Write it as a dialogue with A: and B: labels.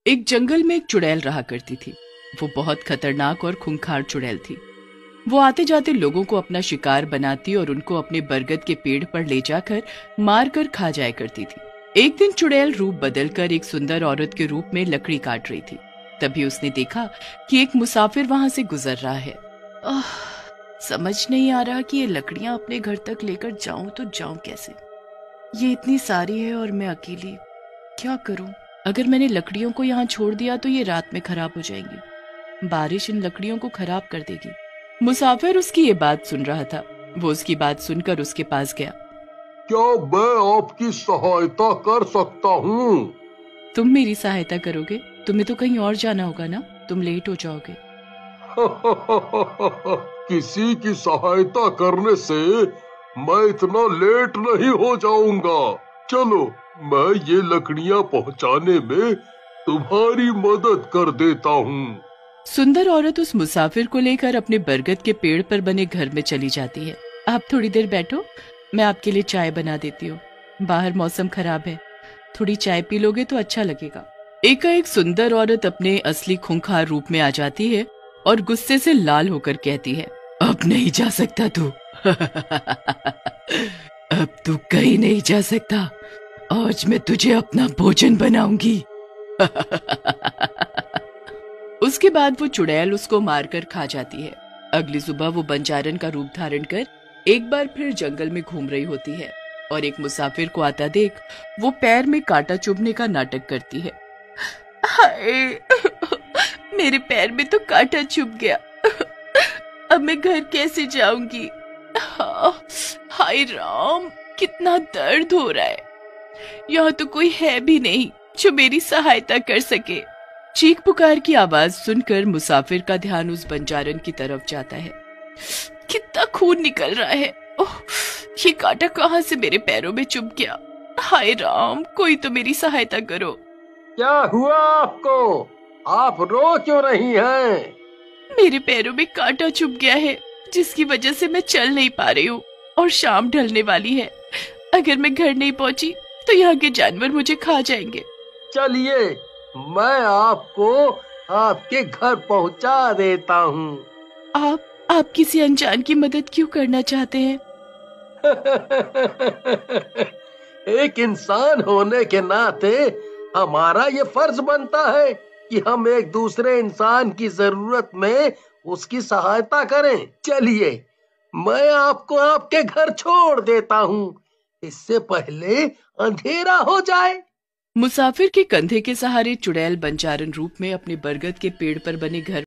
A: एक जंगल में एक चुड़ैल रहा करती थी। वो बहुत खतरनाक और खूंखार चुड़ैल थी। वो आते जाते लोगों को अपना शिकार बनाती और उनको अपने बरगद के पेड़ पर ले जाकर मार कर खा जाया करती थी। एक दिन चुड़ैल रूप बदलकर एक सुंदर औरत के रूप में लकड़ी काट रही थी। तभी उसने देखा कि एक मुसाफिर वहां से गुजर रहा है। समझ नहीं आ रहा कि ये लकड़ियां अपने घर तक लेकर जाऊं तो जाऊं कैसे। ये इतनी सारी है और मैं अकेली क्या करूं? अगर मैंने लकड़ियों को यहाँ छोड़ दिया तो ये रात में खराब हो जाएंगी। बारिश इन लकड़ियों को खराब कर देगी। मुसाफिर उसकी ये बात सुन रहा था। वो उसकी बात सुनकर उसके पास गया।
B: क्या मैं आपकी सहायता कर सकता हूँ?
A: तुम मेरी सहायता करोगे? तुम्हें तो कहीं और जाना होगा ना, तुम लेट हो जाओगे।
B: किसी की सहायता करने से मैं इतना लेट नहीं हो जाऊंगा। चलो, मैं ये लकड़ियाँ पहुँचाने में तुम्हारी मदद कर देता हूँ।
A: सुंदर औरत उस मुसाफिर को लेकर अपने बरगद के पेड़ पर बने घर में चली जाती है। आप थोड़ी देर बैठो, मैं आपके लिए चाय बना देती हूँ। बाहर मौसम खराब है, थोड़ी चाय पी लोगे तो अच्छा लगेगा। एकाएक सुंदर औरत अपने असली खूंखार रूप में आ जाती है और गुस्से से लाल होकर कहती है, अब नहीं जा सकता तू। अब तू कहीं नहीं जा सकता। आज मैं तुझे अपना भोजन बनाऊंगी। उसके बाद वो चुड़ैल उसको मारकर खा जाती है। अगली सुबह वो बंजारन का रूप धारण कर एक बार फिर जंगल में घूम रही होती है और एक मुसाफिर को आता देख वो पैर में कांटा चुभने का नाटक करती है। हाय, मेरे पैर में तो कांटा चुभ गया। अब मैं घर कैसे जाऊंगी? हाय राम, कितना दर्द हो रहा है। यहाँ तो कोई है भी नहीं जो मेरी सहायता कर सके। चीख पुकार की आवाज सुनकर मुसाफिर का ध्यान उस बंजारन की तरफ जाता है। कितना खून निकल रहा है। ओह, ये कांटा कहाँ से मेरे पैरों में चुभ गया? हाय राम, कोई तो मेरी सहायता करो।
B: क्या हुआ आपको? आप रो क्यों रही हैं?
A: मेरे पैरों में कांटा चुभ गया है, जिसकी वजह से मैं चल नहीं पा रही हूँ और शाम ढलने वाली है। अगर मैं घर नहीं पहुँची तो यहाँ के जानवर मुझे खा जाएंगे।
B: चलिए, मैं आपको आपके घर पहुंचा देता हूँ।
A: आप किसी अनजान की मदद क्यों करना चाहते हैं?
B: एक इंसान होने के नाते हमारा ये फर्ज बनता है कि हम एक दूसरे इंसान की जरूरत में उसकी सहायता करें। चलिए, मैं आपको आपके घर छोड़ देता हूँ, इससे पहले अंधेरा हो जाए।
A: मुसाफिर के कंधे के सहारे चुड़ैल बंजारन रूप में अपने बरगद के पेड़ पर बने घर